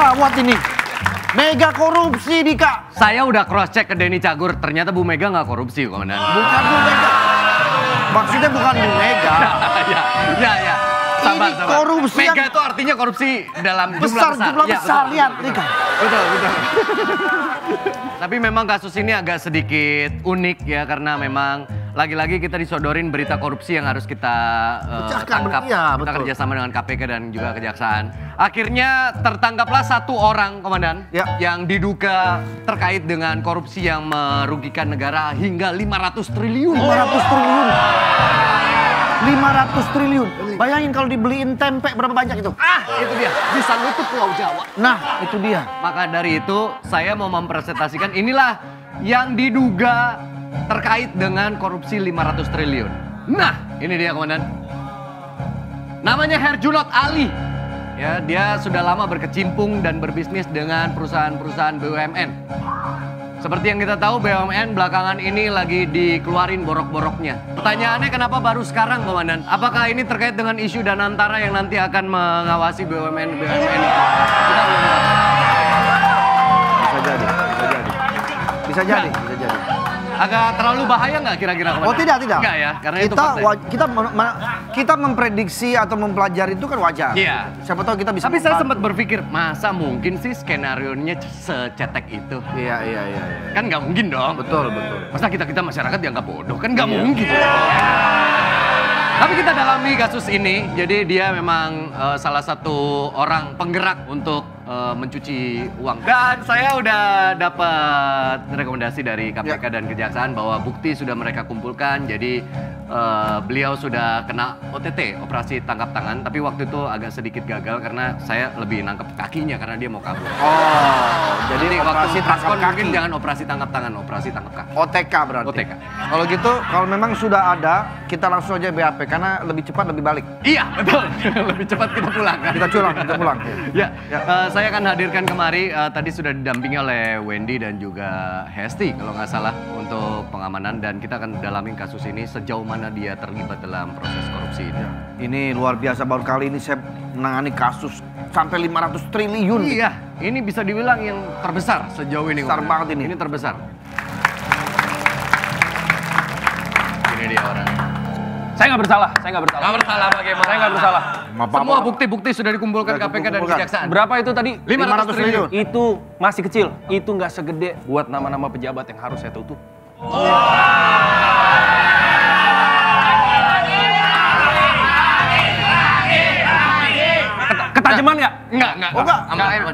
Gawat ini. Mega korupsi nih, Kak. Saya udah cross check ke Denny Cagur, ternyata Bu Mega nggak korupsi, Komandan. Bukan Bu Mega. Maksudnya bukan Bu Mega. Ya. Sabar. Korupsi Mega itu artinya korupsi dalam jumlah besar. Jumlah besar, lihat nih, Kak. Betul. Tapi memang kasus ini agak sedikit unik ya, karena memang lagi-lagi kita disodorin berita korupsi yang harus kita tangkap. Iya, kita betul. kerjasama dengan KPK dan juga Kejaksaan. Akhirnya tertangkaplah satu orang, Komandan, yang diduga terkait dengan korupsi yang merugikan negara hingga 500 triliun. 500 triliun. 500 triliun. Bayangin kalau dibeliin tempe berapa banyak itu? Itu dia. Bisa nutup Pulau Jawa. Nah, itu dia. Maka dari itu saya mau mempresentasikan inilah yang diduga terkait dengan korupsi 500 triliun. Nah, ini dia, Komandan. Namanya Herjunot Ali. Ya, dia sudah lama berkecimpung dan berbisnis dengan perusahaan-perusahaan BUMN. Seperti yang kita tahu, BUMN belakangan ini lagi dikeluarin borok-boroknya. Pertanyaannya kenapa baru sekarang, Komandan? Apakah ini terkait dengan isu Danantara yang nanti akan mengawasi BUMN ini? Kita belum tahu. Bisa jadi. Agak terlalu bahaya nggak kira-kira, Komandan? Oh, tidak. Enggak ya, karena itu kita memprediksi atau mempelajari itu kan wajar. Iya. Siapa tahu kita bisa. Tapi saya sempat berpikir, masa mungkin sih skenario-nya secetek itu? Iya. Kan nggak mungkin dong. Betul. Masa kita masyarakat dianggap bodoh? Kan nggak mungkin. Tapi kita dalami kasus ini, jadi dia memang salah satu orang penggerak untuk mencuci uang. Dan saya udah dapat rekomendasi dari KPK dan Kejaksaan bahwa bukti sudah mereka kumpulkan, jadi beliau sudah kena OTT, operasi tangkap tangan, tapi waktu itu agak sedikit gagal karena saya lebih nangkep kakinya karena dia mau kabur. Oh, jadi Nanti operasi waktu tangkap kaki. mungkin jangan operasi tangkap tangan, operasi tangkap kaki. OTK berarti. OTK. Kalau gitu, kalau memang sudah ada, kita langsung aja BAP karena lebih cepat lebih balik. Iya, betul. Lebih cepat kita pulang kan. Kita pulang. Ya, saya akan hadirkan kemari, tadi sudah didampingi oleh Wendy dan juga Hesti kalau nggak salah untuk pengamanan, dan kita akan dalamin kasus ini sejauh mana dia terlibat dalam proses korupsi ini. Ini luar biasa, baru kali ini saya menangani kasus sampai 500 triliun. Iya, ini bisa dibilang yang terbesar sejauh ini. Besar banget ini. Ini terbesar. Ini dia orang. Saya nggak bersalah. Nggak bersalah bagaimana? Saya nggak bersalah. Semua bukti-bukti sudah dikumpulkan KPK dan Kejaksaan. Berapa itu tadi? 500 triliun. Itu masih kecil. Itu nggak segede buat nama-nama pejabat yang harus saya tutup. Ketajaman nggak? Enggak.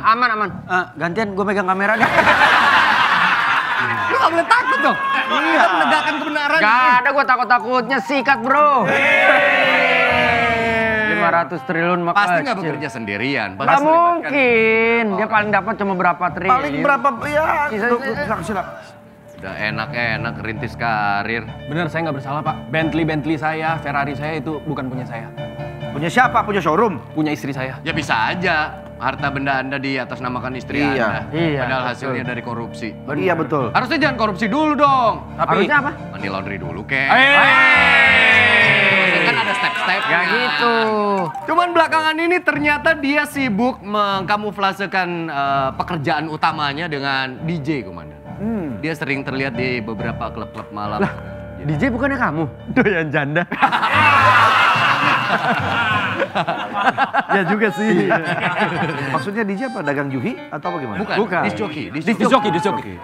Aman. Gantian gue megang kamera deh. Lu nggak boleh takut dong. Kita menegakkan kebenaran. Gak ada gue takut-takutnya, sikat bro. 500 triliun maka Pasti nggak bekerja sendirian. Pasti Gak melibatkan mungkin, dia paling dapat cuma berapa triliun. Paling berapa ya? Silakan. Udah enak rintis karir. Bener, saya nggak bersalah pak. Bentley saya, Ferrari saya itu bukan punya saya. Punya siapa? Punya showroom? Punya istri saya. Ya bisa aja harta benda Anda di atas namakan istri Anda. Iya, Padahal betul. hasilnya dari korupsi. Iya betul. Harusnya jangan korupsi dulu dong. Tapi harusnya apa? Money laundry dulu, kek. Kan ada step-stepnya. Gak gitu. Cuman belakangan ini ternyata dia sibuk mengkamuflasekan pekerjaan utamanya dengan DJ, Komandan. Dia sering terlihat di beberapa klub-klub malam. Lah, DJ bukannya kamu? Doyan janda. Ya juga sih. Maksudnya DJ apa? Dagang juhi atau bagaimana? Bukan. Disc jockey.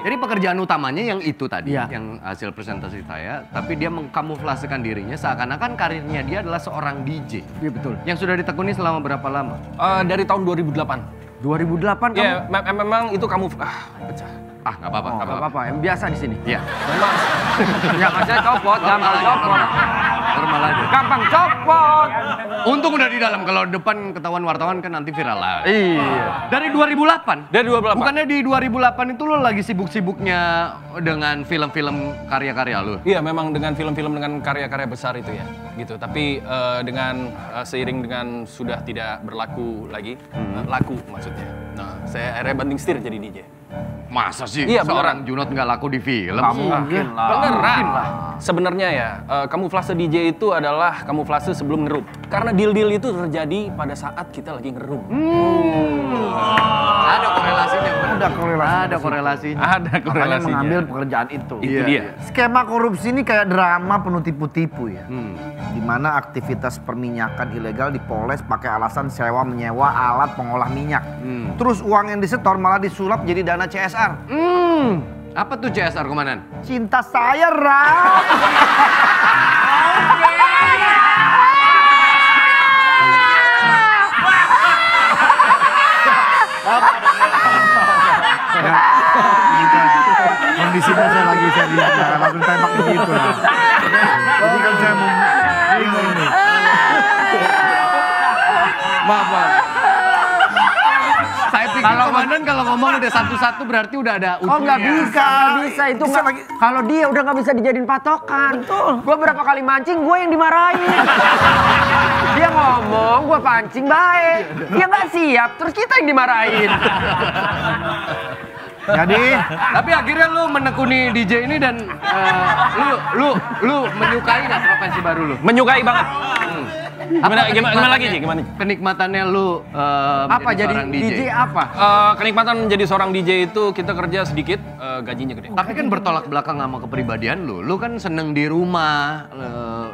Jadi pekerjaan utamanya yang itu tadi, yang hasil presentasi saya, tapi dia mengkamuflasekan dirinya seakan-akan karirnya dia adalah seorang DJ. Iya betul. Yang sudah ditekuni selama berapa lama? Dari tahun 2008. 2008 kamu? Ya, memang itu kamu pecah. Nggak apa-apa. Nggak apa-apa, yang biasa di sini. Iya. Memang. Ya maksudnya copot, gampang copot. Normal aja. Gampang copot. Untung udah di dalam, kalau depan ketahuan wartawan kan nanti viral lah. Iya. Dari 2008? Dari 2008. Bukannya di 2008 itu lo lagi sibuk-sibuknya dengan film-film karya-karya lo? Iya, memang dengan film-film dengan karya-karya besar itu ya, gitu. Tapi dengan seiring dengan sudah tidak berlaku lagi, laku maksudnya. Nah, saya akhirnya banting setir jadi DJ. Masa sih Iya, seorang Junot nggak laku di film? Mungkin lah. Beneran. Sebenarnya ya, kamuflase DJ itu adalah kamuflase sebelum ngerum. Karena deal-deal itu terjadi pada saat kita lagi ngerum. Ada Ada korelasinya. Ada Makanya korelasinya. mengambil pekerjaan itu. Itu dia. Skema korupsi ini kayak drama penuh tipu-tipu ya. Hmm. Di mana aktivitas perminyakan ilegal dipoles pakai alasan sewa menyewa alat pengolah minyak. Terus uang yang disetor malah disulap jadi dana CSR. Apa tuh CSR, Komandan? Cinta saya, Ram. Kondisinya saya lagi saya lihat langsung tembak begitu lah. Jadi kan saya mau bingung nih. Maaf. Saya pikir Komandan kalau ngomong udah satu-satu berarti udah ada ujungnya. Oh nggak bisa itu nggak. Kalau dia udah nggak bisa dijadiin patokan. Betul. Gue berapa kali mancing, gue yang dimarahin. Dia ngomong, gue pancing baik. Dia nggak siap, terus kita yang dimarahin. Jadi Tapi akhirnya lu menekuni DJ ini dan lu menyukai nggak profesi baru lu? Menyukai banget. Gimana lagi sih? Gimana? Kenikmatannya lu Apa menjadi jadi seorang DJ apa? Kenikmatan menjadi seorang DJ itu kita kerja sedikit, gajinya gede. Tapi kan bertolak belakang sama kepribadian lu. Lu kan seneng di rumah,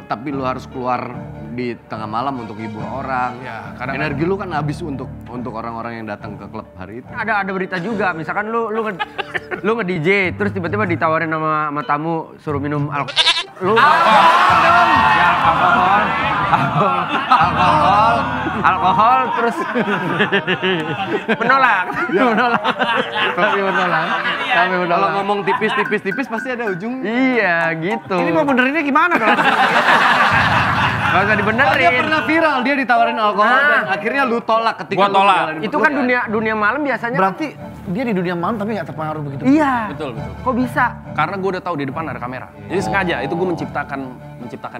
tapi lu harus keluar di tengah malam untuk hibur orang. Ya, kadang- Energi lu kan habis untuk orang-orang yang datang ke klub hari itu. Ada berita juga, misalkan lu nge DJ, terus tiba-tiba ditawarin sama tamu suruh minum alkohol. Lu alkohol terus menolak. Tapi menolak. Kalau ngomong tipis pasti ada ujungnya. Iya gitu. ini mau benerinnya gimana dong? Gak usah Dia dibenerin. pernah viral, dia ditawarin alkohol dan akhirnya lu tolak ketika Gua lu tolak. menjalani Itu kan dunia malam biasanya. Berarti dia di dunia malam tapi nggak terpengaruh begitu. Iya. Betul. Kok bisa? Karena gue udah tahu di depan ada kamera. Jadi sengaja itu gue menciptakan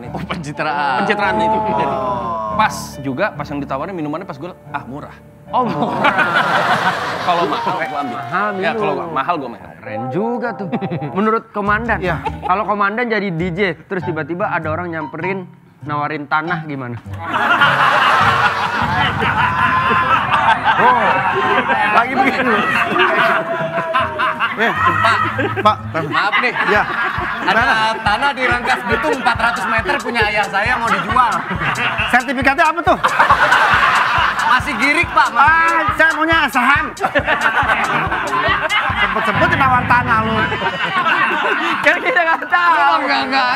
itu. pencitraan. Pencitraan itu. Jadi pas yang ditawarin minumannya pas gue murah. Oh murah. Kalau mahal gue ambil. Mahal Ya minum. kalau mahal gue mahal. Keren juga tuh. Menurut komandan. Iya. Kalau komandan jadi DJ, terus tiba-tiba ada orang nyamperin nawarin tanah gimana? Lagi begitu. Pak, Maaf nih. ya. Ada tanah di Rangkas Bitung 400 meter punya ayah saya mau dijual. Sertifikatnya apa tuh? Masih girik, Pak. Saya maunya saham. Sebut-sebut nawar tanah lu. Kan kita nggak tahu. Enggak.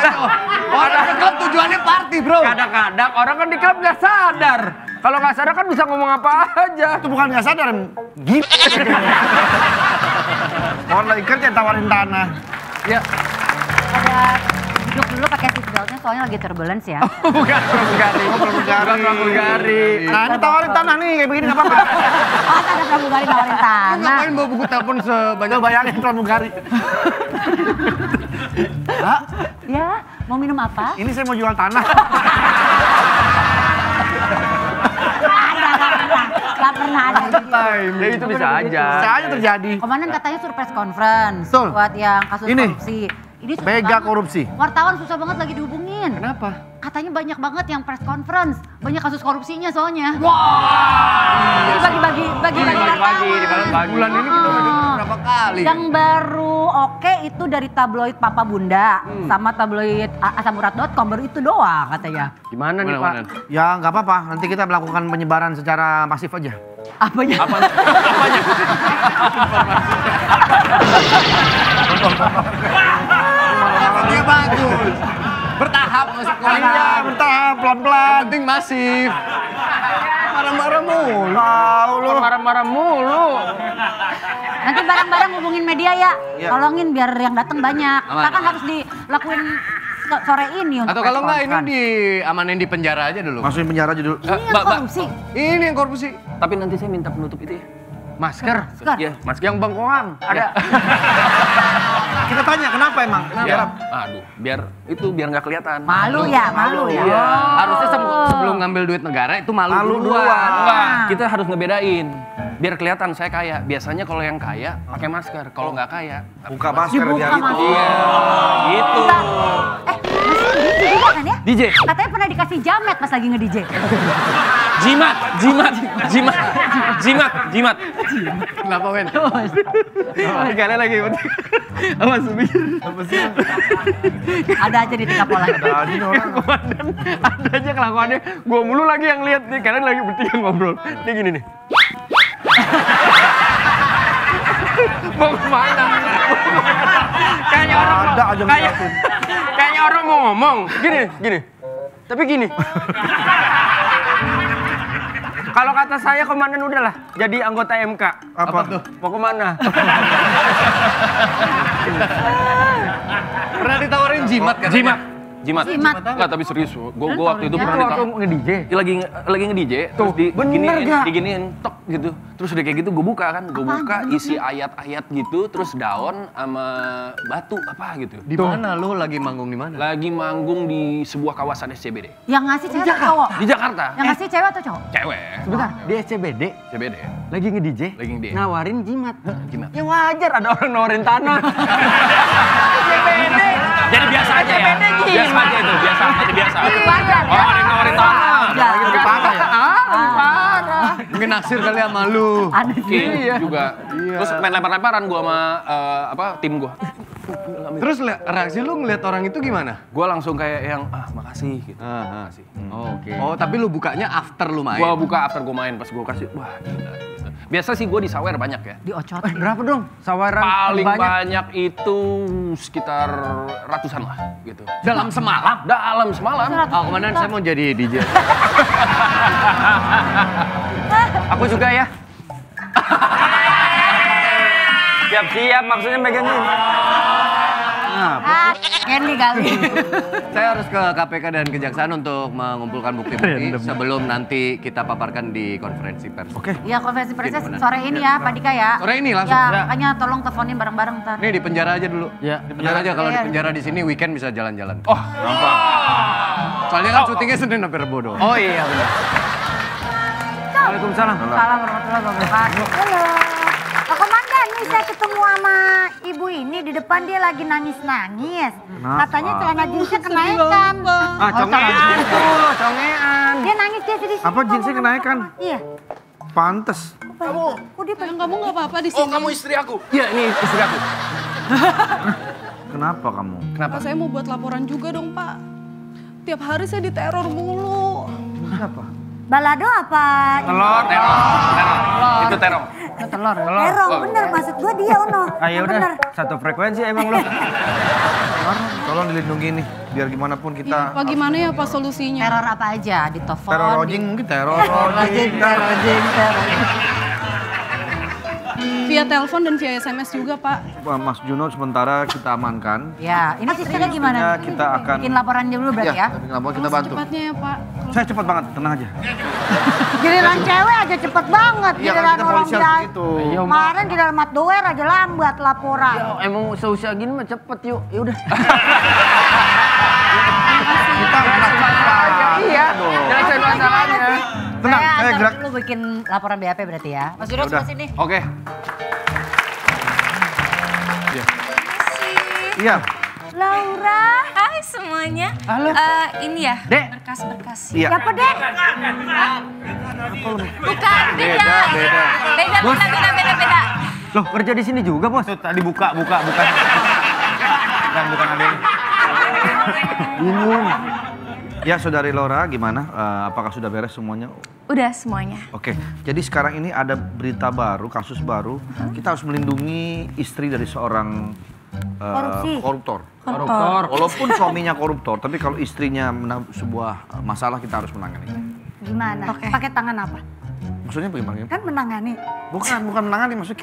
Orang ke klub tujuannya party, bro. Kadang-kadang orang kan di klub nggak sadar. Kalau nggak sadar kan bisa ngomong apa aja. Itu bukan nggak sadar, gila. Orang lagi kerja tawarin tanah. Ya, Ada duduk dulu pakai seatbeltnya soalnya lagi turbulence ya. Bukan pramugari. Pramugari. Nah, ini tawarin tanah nih kayak begini nggak apa-apa. Oh, ada pramugari nawarin tanah. ngapain bawa buku telepon sebanyak Coba bayangin pramugari. Hah? Ya, mau minum apa? Ini saya mau jual tanah. Gak pernah ada. Ya itu bisa aja. Bisa aja terjadi. Komandan katanya suruh press conference Betul. buat yang kasus Ini. korupsi. Ini susah Mega banget. korupsi. Wartawan susah banget lagi dihubungin. Kenapa? Katanya banyak banget yang press conference. Banyak kasus korupsinya soalnya. Bagi-bagi wartawan. Bulan ini kita udah dengar berapa kali. Yang baru oke itu dari tabloid Papa Bunda sama tabloid asamurat.com baru itu doang katanya. Gimana nih Pak? Mana? Ya nggak apa-apa, nanti kita melakukan penyebaran secara masif aja. Apanya? Dia bagus. Bertahap masuk ke Iya, bentar, pelan-pelan. penting masif. Marah-marah mulu. Tahu lu. Marah-marah mulu. Nanti bareng-bareng hubungin media ya. Iya. Tolongin biar yang datang banyak. Aman, Kita kan aman. harus dilakuin sore ini untuk Atau kalau press enggak ini conference. diamanin di penjara aja dulu. Masukin penjara aja dulu. Ini yang Mbak. korupsi. Ini yang korupsi. Tapi nanti saya minta penutup itu ya. Masker. Sekarang. Iya, Mas. Yang bengkoang ada. Kita tanya kenapa emang? Biar, biar nggak kelihatan. Malu ya, malu ya. Iya. Harusnya sebelum ngambil duit negara itu malu Malu duluan. duluan. Enggak, kita harus ngebedain. Biar kelihatan saya kaya. Biasanya kalau yang kaya pakai masker, kalau nggak kaya Buka masker Dibuka biar itu. masker. Iya, gitu. Masih DJ juga kan ya? DJ. Katanya pernah dikasih jamet pas lagi nge-DJ. Jimat. Kenapa, Wen? Kalian lagi awas mikir. Apa sih? Ada aja di tingkat pola. Ada aja nih orang. Komandan, ada aja kelakuannya. Gua mulu lagi yang lihat nih. Kalian lagi bertiga ngobrol. Dia gini nih. Mau kemana? Kayaknya orang Ada aja ngeliatin. kayaknya orang mau ngomong. Gini. Tapi gini. Kalau kata saya komandan udahlah jadi anggota MK. Apa tuh? Mau kemana? Pernah ditawarin jimat kan? Jimat. Jimat. Enggak, tapi serius. Gue waktu itu pernah Waktu nge-DJ. lagi nge-DJ terus bener gak? diginiin tok gitu. Terus udah kayak gitu gue buka kan. Gue buka isi ayat-ayat gitu terus daun sama batu apa gitu. Di mana lu lagi manggung di mana? Lagi manggung di sebuah kawasan SCBD. Yang ngasih cewek atau cowok? Di Jakarta. Yang ngasih cewek atau cowok? Cewek. Sebentar, di SCBD SCBD. lagi nge-DJ. Lagi nge-DJ. Nawarin jimat. Jimat. Ya wajar ada orang nawarin tanah. Jadi biasa aja ya. Biasa aja itu, biasa. Wajar. Oh, ada yang nawarin tanah. Ya. Lebih parah ya? Parah. Mungkin naksir kali sama lu. Aneh sih. Mungkin juga. Terus main lempar-lemparan gua sama tim gua. Terus reaksi lu ngeliat orang itu gimana? Gua langsung kayak yang makasih gitu. Makasih. Oke. Oh, tapi lu bukanya after lu main. Gua buka after gua main pas gua kasih wah gila gitu. Biasa sih gua di sawer banyak ya. Diocot. Berapa dong? Sawaran Paling banyak itu sekitar ratusan lah gitu. dalam semalam. Dalam semalam. Oh, komandan saya mau jadi DJ. Aku juga ya. Siap-siap maksudnya megang ini. Candy kali. Saya harus ke KPK dan Kejaksaan untuk mengumpulkan bukti-bukti sebelum nanti kita paparkan di konferensi pers. Oke. Ya konferensi persnya Gimana? sore ini ya Pak Dika ya. Sore ini langsung? Ya, Ya. makanya tolong teleponin bareng-bareng ntar. Nih di penjara aja dulu. Ya. Di penjara aja kalau di Iya. penjara di sini weekend bisa jalan-jalan. Oh, Soalnya kan syutingnya Senin sampai Rebo doang. oh iya benar. Waalaikumsalam. Salam warahmatullahi wabarakatuh. Halo. Pak Komandan, nih saya ketemu sama ibu ini di depan dia lagi nangis-nangis. Katanya celana jeansnya kenaikan. Ah, congean tuh, congean. Dia nangis dia sedih. Apa jeansnya kenaikan? Iya. Pantes. Kok dia Yang kamu nggak apa-apa di sini. Oh, kamu istri aku. Iya, ini istri aku. Kenapa kamu? Kenapa? Pak, saya mau buat laporan juga dong, Pak. Tiap hari saya diteror mulu. Kenapa? balado apa? Teror. Itu teror. Telur. Terong, bener maksud gua dia Uno. Ayo Bener. udah, satu frekuensi emang lu. Tolong dilindungi nih, biar gimana pun kita. Pak, gimana ya Pak solusinya? Teror apa aja di telepon? Teror rojing mungkin teror rojing. Via telepon dan via SMS juga, Pak. Mas Juno sementara kita amankan. Ya, ini sistemnya gimana? Ya, kita akan. Bikin laporan dulu berarti ya? Bikin laporan kita Tolong bantu. secepatnya ya, Pak. Saya cepat banget, tenang aja. Giliran cewek aja cepet banget. Iya, kan Giliran kita orang polisian biasa. begitu. Kemarin giliran Mat Doer aja lambat laporan. Emang seusia gini mah cepet yuk. Ya udah. Kita gerak cepat. Iya. Jelasin masalahnya. Tenang, saya antar gerak. dulu bikin laporan BAP berarti ya. Mas Juno Udah. sebelah sini. Oke. Iya. Laura. Hai semuanya. Halo. Ini ya, Dek. berkas-berkas. Iya. Siapa deh? Bukan, beda. Beda. Loh, kerja di sini juga, Bos? Tuh tadi bukan. Bukan ada ini. Bingung. Ya, Saudari Laura, gimana? Apakah sudah beres semuanya? Udah semuanya. Oke, jadi sekarang ini ada berita baru, kasus baru. Kita harus melindungi istri dari seorang Korupsi. koruptor. Koruptor. Walaupun suaminya koruptor, tapi kalau istrinya sebuah masalah kita harus menangani. Gimana? Pakai tangan apa? Maksudnya bagaimana? Kan menangani. Bukan menangani, maksud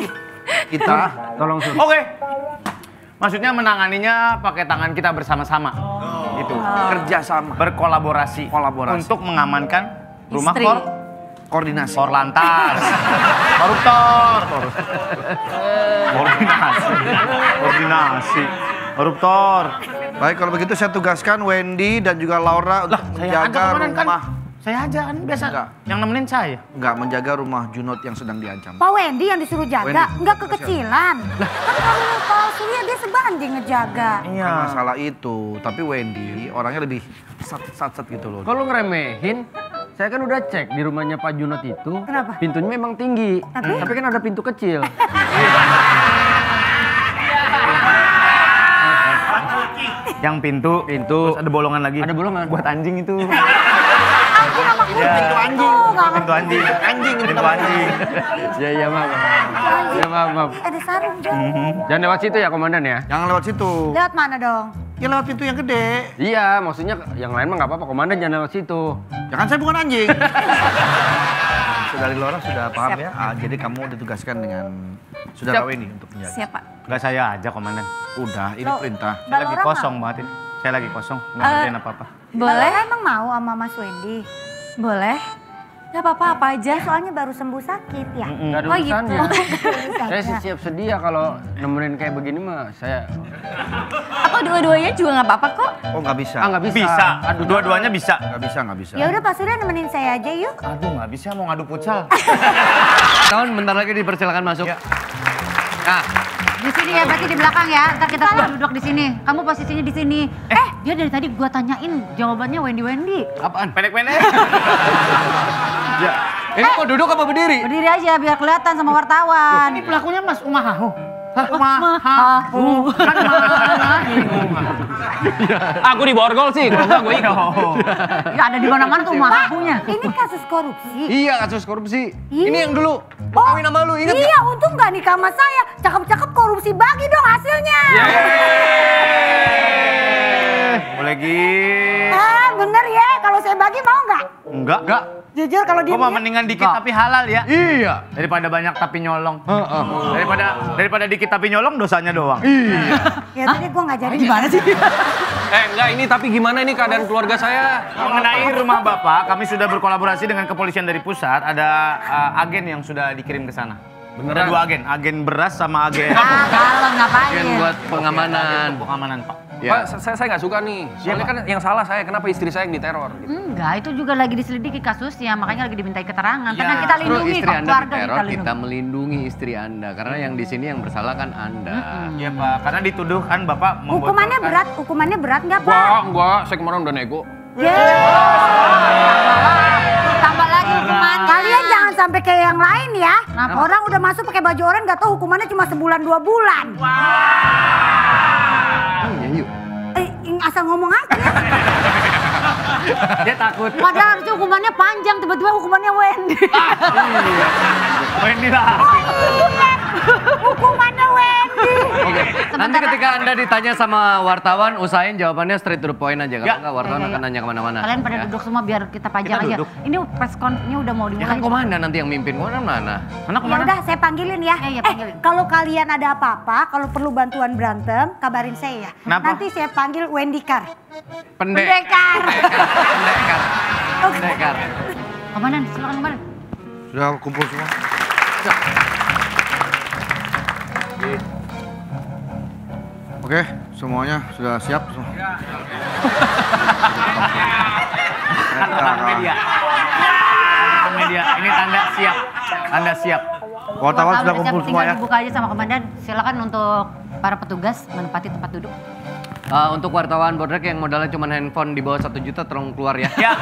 kita. Tolong suruh. Oke. Maksudnya menanganinya pakai tangan kita bersama-sama. Gitu. Kerja sama, Berkolaborasi. Kolaborasi. Untuk mengamankan rumah Istri. koordinasi. Korlantas. Koruptor. Koordinasi. Koruptor. Baik, kalau begitu saya tugaskan Wendy dan juga Laura untuk menjaga rumah. Saya aja kan biasa. Enggak. Yang nemenin saya. Enggak, menjaga rumah Junot yang sedang diancam. Pak Wendy yang disuruh jaga, Wendy. nggak kekecilan. Kan kalau Pak Surya dia sebanding ngejaga. Iya. Bukan masalah itu, tapi Wendy orangnya lebih sat gitu loh. Kalau ngeremehin, Saya kan udah cek di rumahnya Pak Junot itu. Kenapa? Pintunya memang tinggi. Tapi kan ada pintu kecil. Yang pintu, terus ada bolongan lagi. Ada bolongan. Buat anjing itu. Anjing sama kucing. Pintu anjing. Pintu anjing. Pintu anjing. Ya maaf. Ya maaf. Ada sarung dong. Jangan lewat situ ya komandan ya. Jangan lewat situ. Lewat mana dong? Ya lewat pintu yang gede. Iya, maksudnya yang lain mah nggak apa-apa, komandan jangan lewat situ. Ya kan saya bukan anjing. Saudari Laura sudah paham ya? Jadi kamu ditugaskan dengan saudara Weni untuk menjaga. Siap, Pak. Enggak saya aja komandan. Udah, ini perintah. Saya lagi Laura kosong banget ini. Saya lagi kosong, nggak ngerjain apa-apa. Boleh? Emang mau sama Mas Wendy? Boleh. Gak apa-apa, apa aja. Soalnya baru sembuh sakit ya. Nggak ada Oh, gitu. urusannya. Saya sih siap sedia kalau nemenin kayak begini mah saya. Apa dua-duanya juga nggak apa-apa kok? Oh nggak bisa. Nggak bisa. Bisa. Aduh, dua-duanya bisa. Nggak bisa. Ya udah Pak Surya nemenin saya aja yuk. Aduh, nggak bisa mau ngadu futsal. Tahun bentar lagi dipersilakan masuk. Ya. Nah, Di sini ya, berarti di belakang ya. Ntar kita semua duduk di sini. Kamu posisinya di sini. Dia dari tadi gua tanyain jawabannya Wendy. apaan? Pendek-pendek. Ya. Ini mau duduk apa berdiri? Berdiri aja biar kelihatan sama wartawan. Ini pelakunya Mas Umahahu. Aku di borgol sih, kalau enggak gue ikut. Ya ada di mana-mana tuh mahahunya. Ini kasus korupsi. Iya, kasus korupsi. Ih. Ini yang dulu. Kawin sama lu, inget Iya, untung gak nikah sama saya. Cakep-cakep korupsi, bagi dong hasilnya. Boleh gitu. Ah, bener ya. Kalau saya bagi mau nggak? Enggak. Jujur kalau dia Gua mah mendingan dikit tapi halal ya. Iya. Daripada banyak tapi nyolong. Daripada dikit tapi nyolong dosanya doang. Ya tadi gue nggak jadi. Gimana sih? Enggak, ini tapi gimana ini keadaan keluarga saya? Mengenai rumah Bapak, kami sudah berkolaborasi dengan kepolisian dari pusat. Ada agen yang sudah dikirim ke sana. Ada 2 agen, agen beras sama agen Kalau ngapain? Yang buat pengamanan. pengamanan, Pak. Ya. Pak, saya nggak suka nih. Soalnya kan yang salah saya, kenapa istri saya yang diteror? Gitu. Enggak, itu juga lagi diselidiki kasusnya, makanya lagi dimintai keterangan. Ya, Tenang, kita justru lindungi istri kok, Anda keluarga diteror, kita kita lindungi. melindungi istri Anda. Karena yang di sini yang bersalah kan Anda. Iya, Pak. Karena dituduh kan Bapak membocorkan. Hukumannya berat nggak Pak? Enggak, saya kemarin udah nego. Tambah lagi hukuman. Kalian jangan sampai kayak yang lain ya. Orang udah masuk pakai baju oranye nggak tahu hukumannya cuma sebulan 2 bulan. Iya, yuk. Asal ngomong aja. Dia takut. Padahal harusnya hukumannya panjang, tiba-tiba hukumannya Wendy. Wendy lah. Hukumannya Wendy. Oke, nanti ketika Anda ditanya sama wartawan, usahain jawabannya straight to the point aja. Kalau nggak, wartawan akan nanya kemana-mana. Kalian pada Ya. duduk semua biar kita pajang Kita aja. duduk. Ini press conference-nya udah mau Ya dimulai. kan komandan nanti yang mimpin, komandan mana? Ya udah saya panggilin ya. Iya, panggilin. Kalau kalian ada apa-apa, kalau perlu bantuan berantem, kabarin saya ya. Kenapa? Nanti saya panggil Wendy Car. Pendekar. Pendekar. Komandan, silakan komandan. Sudah kumpul semua. Oke, semuanya sudah siap semua. Media. Media. Ini tanda siap. Tanda siap. Wartawan sudah Siap, kumpul semua tinggal ya. dibuka aja sama komandan. Silakan untuk para petugas menempati tempat duduk. Untuk wartawan Bodrek yang modalnya cuma handphone di bawah 1 juta, tolong keluar ya. Ya.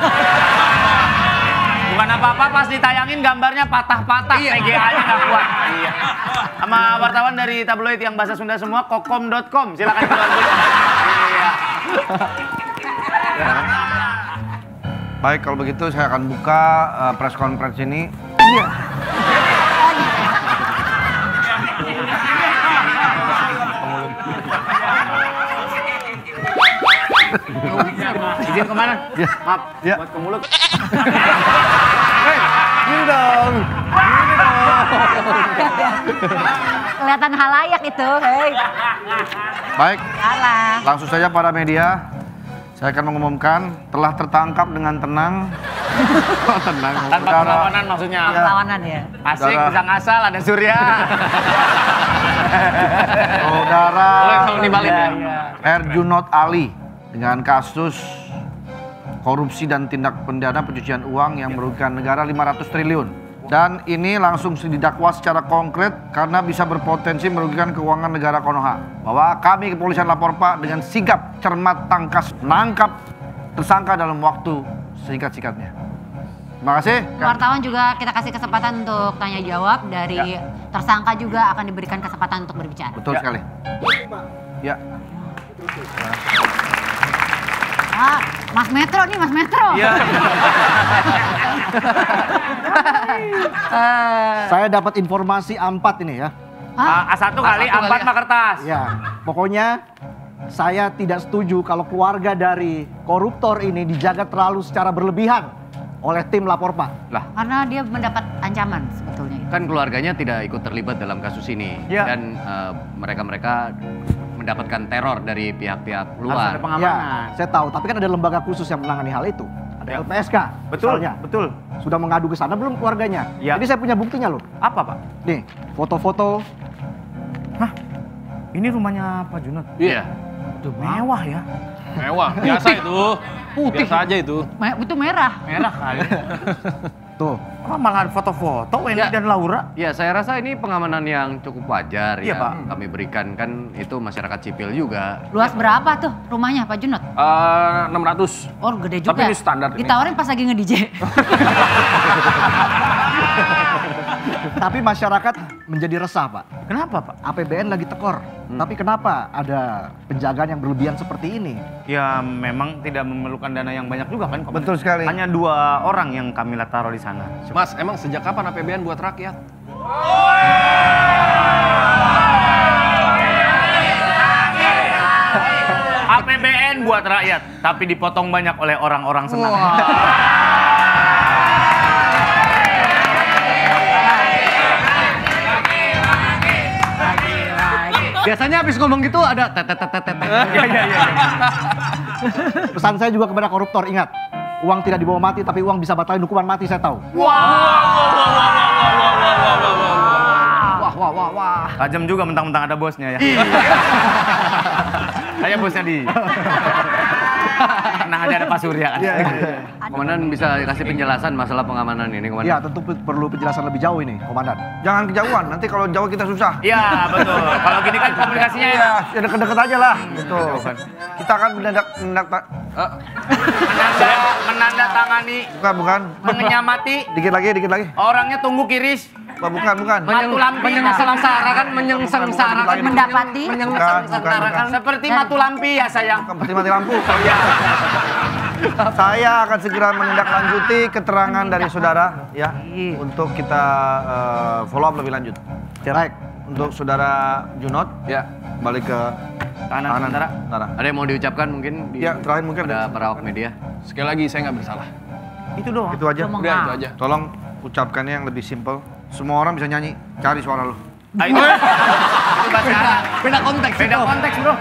Bukan apa-apa pas ditayangin gambarnya patah-patah. Iya. PGA-nya nggak kuat. Iya. Sama wartawan dari tabloid yang bahasa Sunda semua, kokom.com. Silakan keluar dulu. Iya. Baik, kalau begitu saya akan buka press conference ini. Izin kemana? Maaf, Ya. buat ke mulut. Gini dong. Kelihatan halayak itu. Hei. Baik, Salah. langsung saja para media. Saya akan mengumumkan telah tertangkap dengan tenang. Tenang. Tanpa perlawanan maksudnya. Ya. Perlawanan ya. Asik, Saudara. bisa ngasal, ada Surya. Saudara Boleh kalau nimbalin ya. Herjunot Ali dengan kasus korupsi dan tindak pidana pencucian uang yang merugikan negara 500 triliun. Dan ini langsung didakwa secara konkret karena bisa berpotensi merugikan keuangan negara Konoha. Bahwa kami kepolisian lapor Pak dengan sigap, cermat, tangkas menangkap tersangka dalam waktu singkat-singkatnya. Terima kasih. Wartawan juga kita kasih kesempatan untuk tanya jawab. Dari tersangka juga akan diberikan kesempatan untuk berbicara. Betul sekali. Ya. Mas Metro nih, Mas Metro. Iya. Saya dapat informasi A4 ini ya. A1 kali, A4 mah kertas. Ya, pokoknya saya tidak setuju kalau keluarga dari koruptor ini dijaga terlalu secara berlebihan oleh tim lapor Pak. Lah, Karena dia mendapat ancaman sebetulnya. kan keluarganya tidak ikut terlibat dalam kasus ini. Iya. Dan mereka-mereka mendapatkan teror dari pihak-pihak Harus luar. ada pengamanan. Ya, saya tahu, tapi kan ada lembaga khusus yang menangani hal itu. Ada LPSK. Betul, misalnya. betul. Sudah mengadu ke sana belum keluarganya? Ya. Jadi saya punya buktinya loh. Apa, Pak? Nih, foto-foto. Ini rumahnya Pak Junot. Iya. Udah mewah ya. Mewah, biasa itu. Biasa aja itu. Itu merah. Merah kali. Tuh. Oh, malah ada foto-foto Wendy dan Laura. Ya, saya rasa ini pengamanan yang cukup wajar Iya, yang Pak. kami berikan. Kan itu masyarakat sipil juga. Luas berapa tuh rumahnya Pak Junot? 600. Oh gede juga. Tapi ini standar ini. Ditawarin pas lagi nge-DJ. Tapi masyarakat menjadi resah, Pak. Kenapa, Pak? APBN lagi tekor. Tapi kenapa ada penjagaan yang berlebihan seperti ini? Ya memang tidak memerlukan dana yang banyak juga kan. Betul sekali. Hanya 2 orang yang kami taruh di sana. Mas, emang sejak kapan APBN buat rakyat? APBN buat rakyat, tapi dipotong banyak oleh orang-orang senang. Biasanya habis ngomong gitu ada tetetetetet. Pesan saya juga kepada koruptor, ingat. Uang tidak dibawa mati, tapi uang bisa batalin hukuman mati, saya tahu. Wah. Tajam juga mentang-mentang ada bosnya ya. Saya bosnya di. Tenang aja ada Pak Surya kan. Komandan bisa kasih penjelasan masalah pengamanan ini, Komandan? Ya, tentu perlu penjelasan lebih jauh ini, Komandan. Jangan kejauhan, nanti kalau jauh kita susah. Iya betul. Kalau gini kan komunikasinya Ya deket-deket aja lah. Gitu. Kita akan menandatangani, bukan. mengenyamati. Dikit lagi. Orangnya tunggu kiris. Bukan. Matu lampi. Menyengsarakan. Mendapati. Bukan. Seperti matu lampi ya sayang. Seperti mati lampu. Saya akan segera menindaklanjuti keterangan dari saudara ya untuk kita follow up lebih lanjut. Baik, untuk saudara Junot Ya. balik ke Tahanan sementara. Ada yang mau diucapkan mungkin Ya, terakhir mungkin. pada para awak media? Sekali lagi saya nggak bersalah. Itu doang. Itu aja. Udah itu aja. Tolong ucapkannya yang lebih simpel. Semua orang bisa nyanyi. Cari suara lu. Itu bahasa Arab. Beda konteks. Beda konteks bro.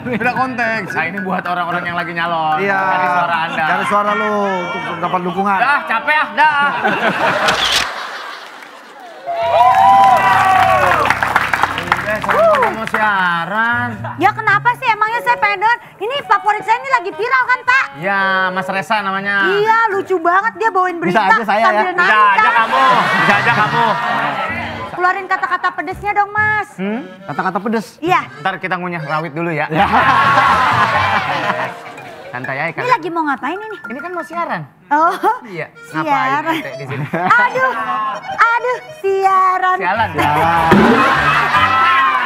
Beda konteks. Nah ini buat orang-orang yang lagi nyalon. Iya. Cari suara Anda. Cari suara lu untuk dapat dukungan. Dah capek ah, dah. Mau siaran. Ya kenapa sih emangnya saya pengen denger. Ini favorit saya ini lagi viral kan Pak? Ya Mas Resa namanya. Iya lucu banget dia bawain berita aja saya ya. sambil nangis Bisa aja kan. kamu. Bisa aja kamu. Keluarin kata-kata pedesnya dong Mas. Kata-kata pedes. Iya. Ntar kita ngunyah rawit dulu ya. Santai aja kan. Ini lagi mau ngapain ini? Ini kan mau siaran. Oh, Iya. siaran. Ngapain ente di sini? Aduh, siaran. Sialan.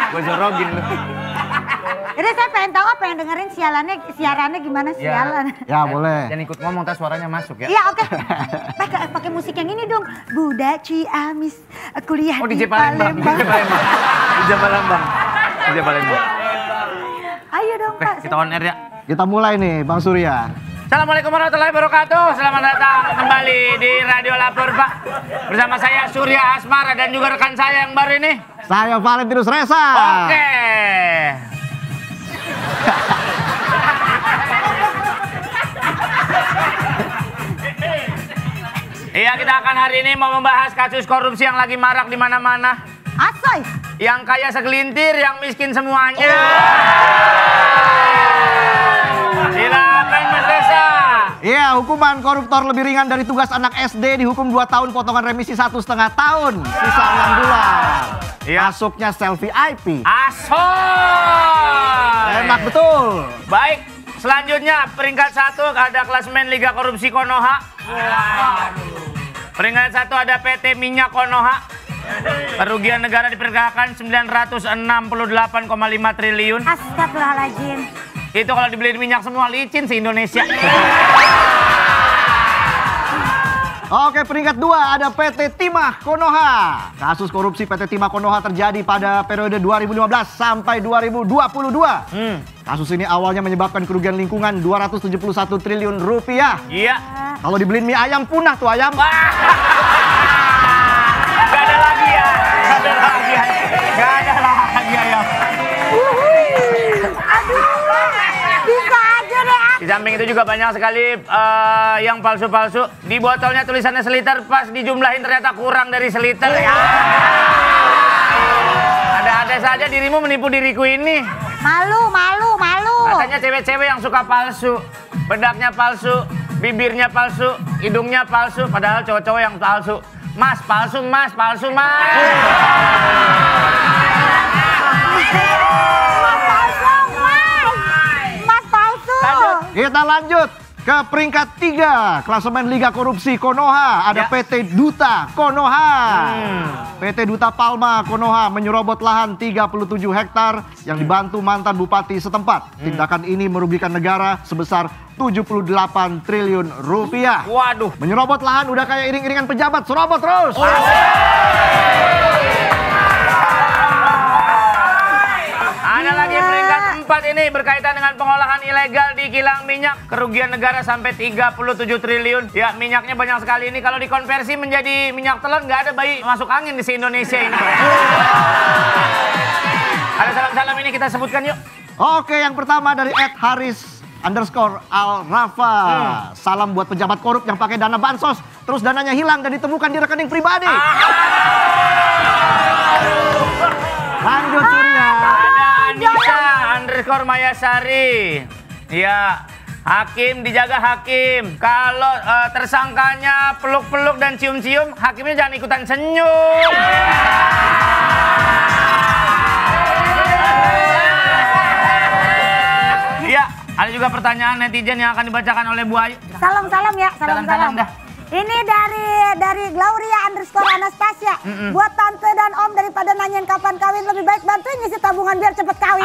Gue jorogin lu. Jadi saya pengen tahu, pengen dengerin siarannya gimana sialan. Ya, boleh. Jangan ikut ngomong, ntar suaranya masuk ya. Iya oke. Pakai musik yang ini dong. Budak Ciamis kuliah Oh di di Palembang. Di Palembang. Ayo dong Oke, Pak. kita on air ya. Kita mulai nih, Bang Surya. Assalamualaikum warahmatullahi wabarakatuh. Selamat datang kembali di Radio Lapor Pak. Bersama saya Surya Asmara dan juga rekan saya yang baru ini. Saya Valentinus Resa. Oke. Iya, kita akan hari ini mau membahas kasus korupsi yang lagi marak di mana-mana. Asoy. Yang kaya segelintir, yang miskin semuanya. Silakan Mas Resa. Iya, hukuman koruptor lebih ringan dari tugas anak SD dihukum 2 tahun potongan remisi 1,5 tahun. Sisa 6 bulan. Iya. Masuknya selfie IP. Asoy. Enak betul. Baik, Selanjutnya peringkat 1 ada klasemen Liga Korupsi Konoha. Peringkat 1 ada PT Minyak Konoha. Kerugian negara diperkirakan 968,5 triliun. Astagfirullahaladzim. Itu kalau dibeli minyak semua licin se-Indonesia. Oke, peringkat 2 ada PT Timah Konoha. Kasus korupsi PT Timah Konoha terjadi pada periode 2015 sampai 2022. Kasus ini awalnya menyebabkan kerugian lingkungan 271 triliun rupiah. Iya. Kalau dibeliin mie ayam punah tuh ayam. Gak ada lagi ya. Gak ada lagi ayam. Bisa aja deh. Di samping itu juga banyak sekali yang palsu-palsu. Di botolnya tulisannya seliter, pas dijumlahin ternyata kurang dari seliter. Ya. Ada saja dirimu menipu diriku ini. Malu. Katanya cewek-cewek yang suka palsu. Bedaknya palsu, bibirnya palsu, hidungnya palsu. Padahal cowok-cowok yang palsu. Mas, palsu, mas, palsu, mas. Mas palsu. Kita lanjut ke peringkat 3 klasemen Liga Korupsi Konoha. Ada PT Duta Konoha. PT Duta Palma Konoha menyerobot lahan 37 hektar yang dibantu mantan bupati setempat. Tindakan ini merugikan negara sebesar 78 triliun rupiah. Waduh. Menyerobot lahan udah kayak iring-iringan pejabat, serobot terus. Ada lagi peringkat 4 ini berkaitan dengan pengolahan ilegal di kilang minyak. Kerugian negara sampai 37 triliun. Ya, minyaknya banyak sekali ini. Kalau dikonversi menjadi minyak telon, nggak ada bayi masuk angin di Indonesia ini. Ada salam-salam ini kita sebutkan yuk. Oke, yang pertama dari @haris_al-rafa. Salam buat pejabat korup yang pakai dana bansos, terus dananya hilang dan ditemukan di rekening pribadi. Lanjut Surya. Anissa_Mayasari. Ya, hakim dijaga hakim. Kalau tersangkanya peluk-peluk dan cium-cium, hakimnya jangan ikutan senyum. Ya, ada juga pertanyaan netizen yang akan dibacakan oleh Bu Ayu. Salam ya, salam. Dah. Ini dari Gloria_Anastasia. Buat tante dan om, daripada nanyain kapan kawin, lebih baik bantuin ngisi tabungan biar cepet kawin.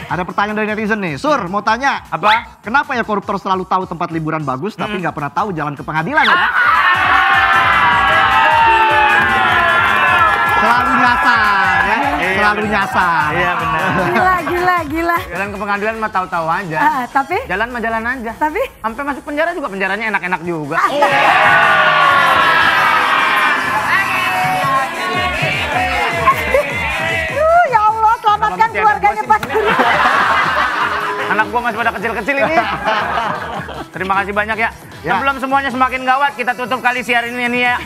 Ada pertanyaan dari netizen nih. Sur, mau tanya. Apa? Kenapa ya koruptor selalu tahu tempat liburan bagus tapi nggak pernah tahu jalan ke pengadilan ya? Selalu nyasar ya. Selalu nyasar. Iya benar. Gila. Jalan ke pengadilan mah tahu-tahu aja. Tapi? Jalan mah jalan aja. Tapi? Sampai masuk penjara juga penjaranya enak-enak juga. Ya Allah, selamatkan keluarganya Pak Surya. Anak gua masih pada kecil-kecil ini. Terima kasih banyak ya. Sebelum semuanya semakin gawat, kita tutup kali siar ini ya.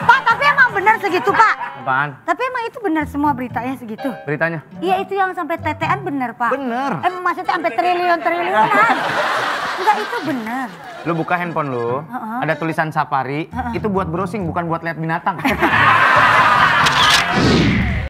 Pak, tapi emang benar segitu Pak? Apaan? Tapi emang itu benar semua beritanya segitu? Beritanya? Iya, itu yang sampai tetean benar Pak. Bener. Maksudnya sampai triliun-triliunan. Enggak, itu benar. Lu buka handphone lu, ada tulisan safari, itu buat browsing bukan buat lihat binatang.